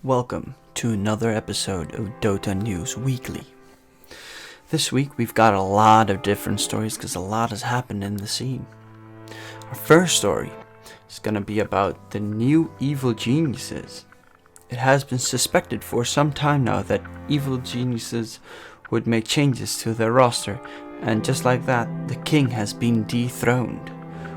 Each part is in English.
Welcome to another episode of Dota News Weekly. This week we've got a lot of different stories because a lot has happened in the scene. Our first story is going to be about the new evil geniuses. It has been suspected for some time now that evil geniuses would make changes to their roster, and just like that, the king has been dethroned.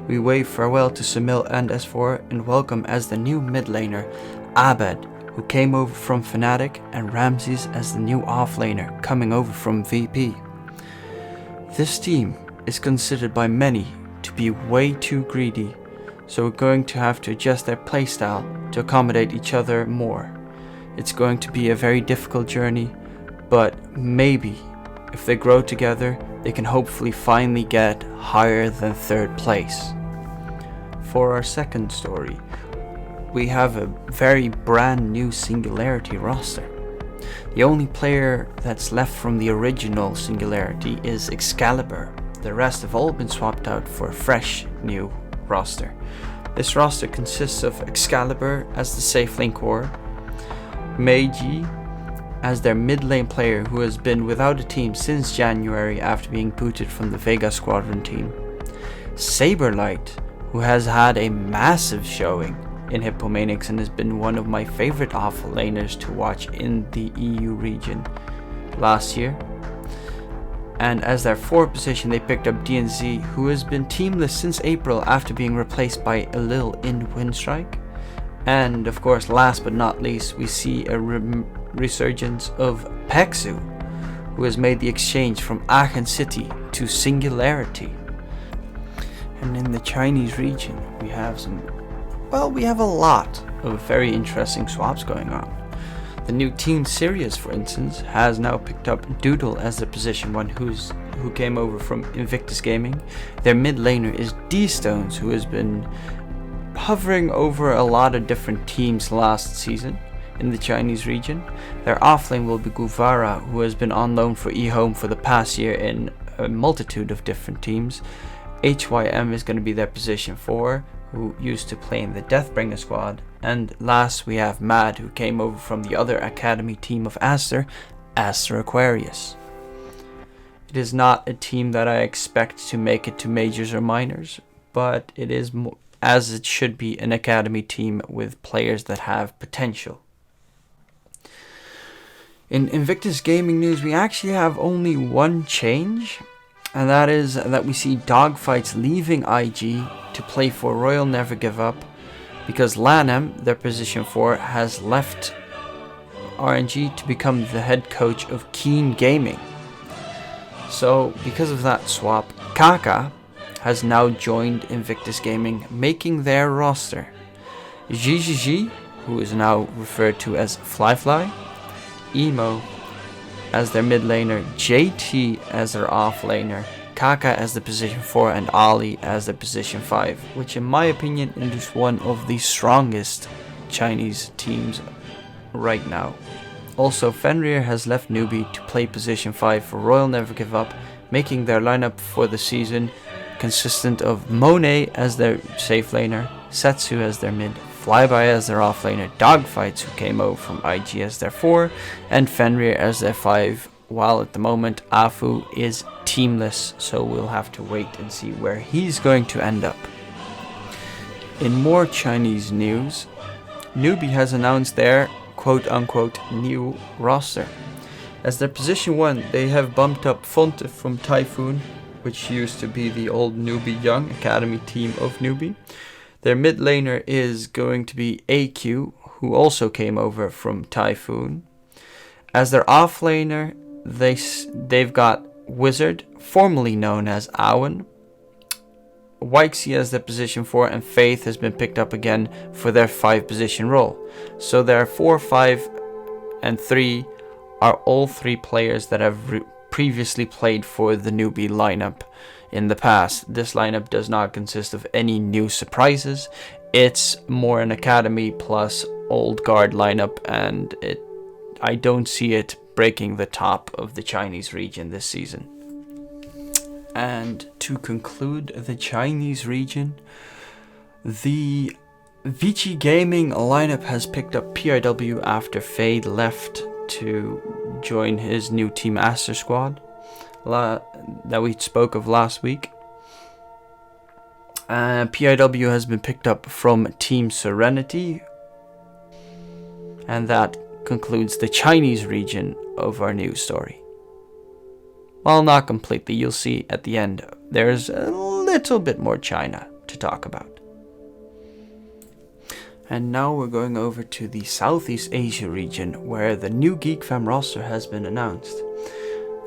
We wave farewell to Samil and S4 and welcome as the new mid laner, Abed, who came over from Fnatic, and Ramses as the new offlaner coming over from VP. This team is considered by many to be way too greedy, so we're going to have to adjust their playstyle to accommodate each other more. It's going to be a very difficult journey, but maybe if they grow together, they can hopefully finally get higher than third place. For our second story, we have a very brand new Singularity roster. The only player that's left from the original Singularity is Excalibur. The rest have all been swapped out for a fresh new roster. This roster consists of Excalibur as the safe lane core, Meiji as their mid lane player who has been without a team since January after being booted from the Vega Squadron team, Saberlight, who has had a massive showing in Hippomaniacs and has been one of my favorite offlaners to watch in the EU region last year. And as their forward position, they picked up DNZ, who has been teamless since April after being replaced by Elil in Windstrike. And of course, last but not least, we see a resurgence of Pexu, who has made the exchange from Aachen City to Singularity. And in the Chinese region, we have a lot of very interesting swaps going on. The new team Sirius, for instance, has now picked up Doodle as the position one who came over from Invictus Gaming. Their mid laner is D-Stones, who has been hovering over a lot of different teams last season in the Chinese region. Their offlane will be Guvara, who has been on loan for eHome for the past year in a multitude of different teams. HYM is going to be their position 4, who used to play in the Deathbringer squad. And last we have Mad, who came over from the other academy team of Aster, Aster Aquarius. It is not a team that I expect to make it to majors or minors, but it is as it should be, an academy team with players that have potential. In Invictus Gaming news, we actually have only one change, and that is that we see Dogfights leaving IG to play for Royal Never Give Up, because Lanham, their position 4, has left RNG to become the head coach of Keen Gaming. So because of that swap, Kaka has now joined Invictus Gaming, making their roster GGG, who is now referred to as Flyfly, Emo as their mid laner, JT as their off laner, Kaka as the position 4, and Ali as the position 5, which in my opinion is one of the strongest Chinese teams right now. Also, Fenrir has left Newbee to play position 5 for Royal Never Give Up, making their lineup for the season consistent of Monet as their safe laner, Setsu as their mid, Flyby as their offlaner, Dogfights, who came over from IG, as their 4, and Fenrir as their 5, while at the moment Afu is teamless, so we'll have to wait and see where he's going to end up. In more Chinese news, Newbee has announced their quote-unquote new roster. As their position 1, they have bumped up Fonte from Typhoon, which used to be the old Newbee Young Academy team of Newbee. Their mid laner is going to be AQ, who also came over from Typhoon. As their off laner, they've got Wizard, formerly known as Awen, Wixie as their position 4, and Faith has been picked up again for their 5 position role. So their 4, 5, and 3 are all 3 players that have previously played for the Newbee lineup in the past. This lineup does not consist of any new surprises. It's more an academy plus old guard lineup, and I don't see it breaking the top of the Chinese region this season. And to conclude the Chinese region, the Vici Gaming lineup has picked up PIW after Fade left to join his new Team Aster squad that we spoke of last week. PIW has been picked up from Team Serenity, and that concludes the Chinese region of our news story. Well, not completely. You'll see at the end there's a little bit more China to talk about. And now we're going over to the Southeast Asia region, where the new GeekFam roster has been announced.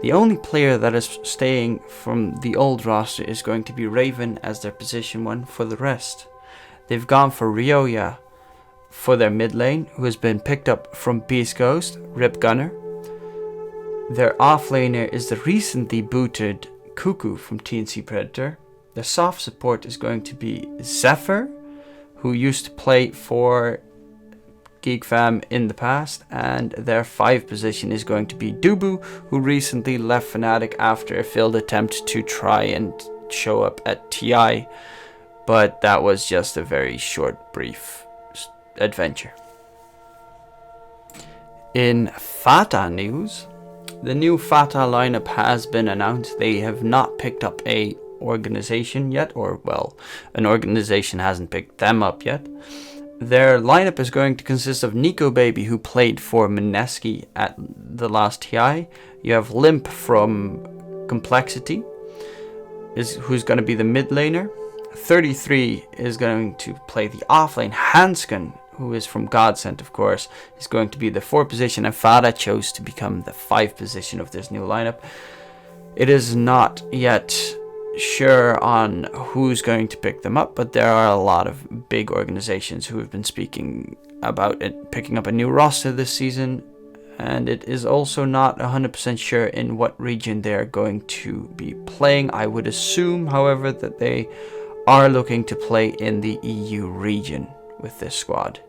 The only player that is staying from the old roster is going to be Raven as their position 1 for the rest. They've gone for Ryoya for their mid lane, who has been picked up from Beast Ghost, Rip Gunner. Their offlaner is the recently booted Cuckoo from TNC Predator. Their soft support is going to be Zephyr, who used to play for GeekFam in the past, and their 5 position is going to be Dubu, who recently left Fnatic after a failed attempt to try and show up at TI, but that was just a very short, brief adventure. In Fata news, the new Fata lineup has been announced. They have not picked up a organization yet, or well, an organization hasn't picked them up yet. Their lineup is going to consist of Nico Baby, who played for Mineski at the last TI. You have Limp from Complexity, who's going to be the mid laner. 33 is going to play the offlane. Hansken, who is from Godsent, of course, is going to be the 4 position, and Fada chose to become the 5 position of this new lineup. It is not yet sure on who's going to pick them up, but there are a lot of big organizations who have been speaking about it picking up a new roster this season, and it is also not 100% sure in what region they're going to be playing. I would assume, however, that they are looking to play in the EU region with this squad.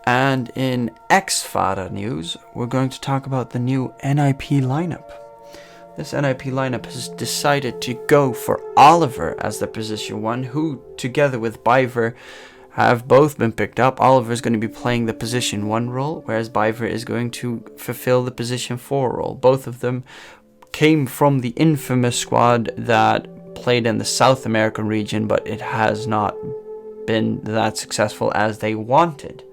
And in ex-Fada news, we're going to talk about the new NIP lineup. This NIP lineup has decided to go for Oliver as the position 1, who, together with Biver, have both been picked up. Oliver is going to be playing the position 1 role, whereas Biver is going to fulfill the position 4 role. Both of them came from the infamous squad that played in the South American region, but it has not been that successful as they wanted.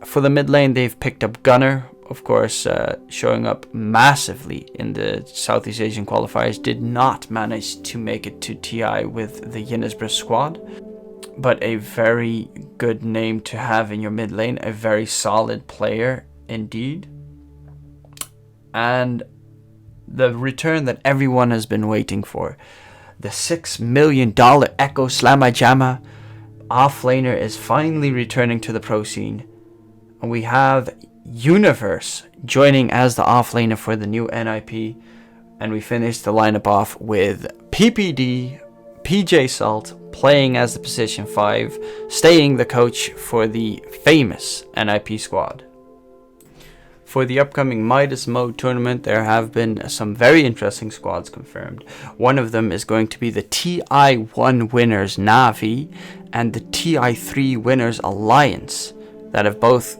For the mid lane, they've picked up Gunner, of course, showing up massively in the Southeast Asian qualifiers. Did not manage to make it to TI with the Ginnesborough squad, but a very good name to have in your mid lane, a very solid player indeed. And the return that everyone has been waiting for, the $6 million Echo Slamma Jamma offlaner is finally returning to the pro scene. And we have Universe joining as the offlaner for the new NIP. And we finished the lineup off with PPD, PJ Salt playing as the position 5, staying the coach for the famous NIP squad. For the upcoming Midas mode tournament, there have been some very interesting squads confirmed. One of them is going to be the TI1 winners Navi and the TI3 winners Alliance, that have both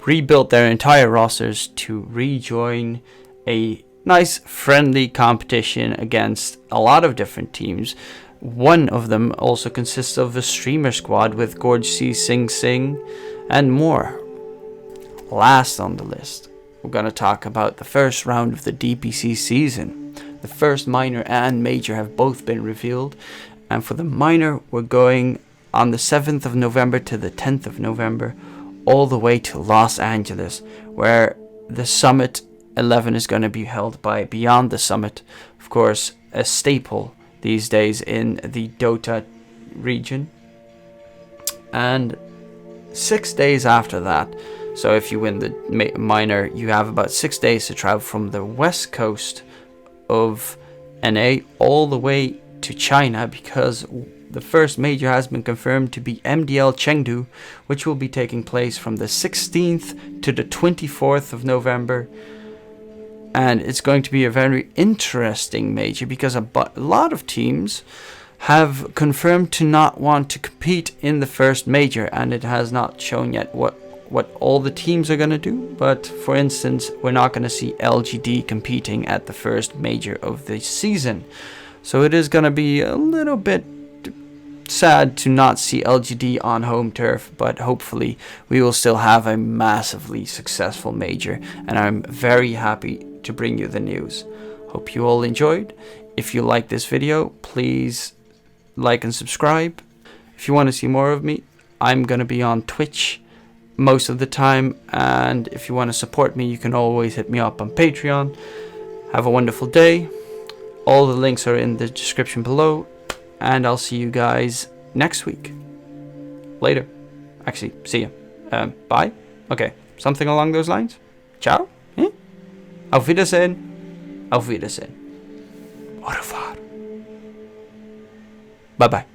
rebuilt their entire rosters to rejoin a nice friendly competition against a lot of different teams. One of them also consists of a streamer squad with Gorge C, Sing Sing, and more. Last on the list, we're going to talk about the first round of the DPC season. The first minor and major have both been revealed, and for the minor, we're going on the 7th of November to the 10th of November, all the way to Los Angeles, where the Summit 11 is going to be held by Beyond the Summit, of course, a staple these days in the Dota region. And 6 days after that, so if you win the minor, you have about 6 days to travel from the west coast of NA all the way to China, because the first major has been confirmed to be MDL Chengdu, which will be taking place from the 16th to the 24th of November. And it's going to be a very interesting major because a lot of teams have confirmed to not want to compete in the first major, and it has not shown yet what all the teams are going to do. But for instance, we're not going to see LGD competing at the first major of the season, so it is going to be a little bit sad to not see LGD on home turf, but hopefully we will still have a massively successful major, and I'm very happy to bring you the news. Hope you all enjoyed. If you like this video, please like and subscribe. If you want to see more of me, I'm going to be on Twitch most of the time, and if you want to support me, you can always hit me up on Patreon. Have a wonderful day. All the links are in the description below, and I'll see you guys next week. Later. Actually, see ya. Bye? Okay, something along those lines? Ciao? Auf Wiedersehen. Auf Wiedersehen. Au revoir. Bye bye.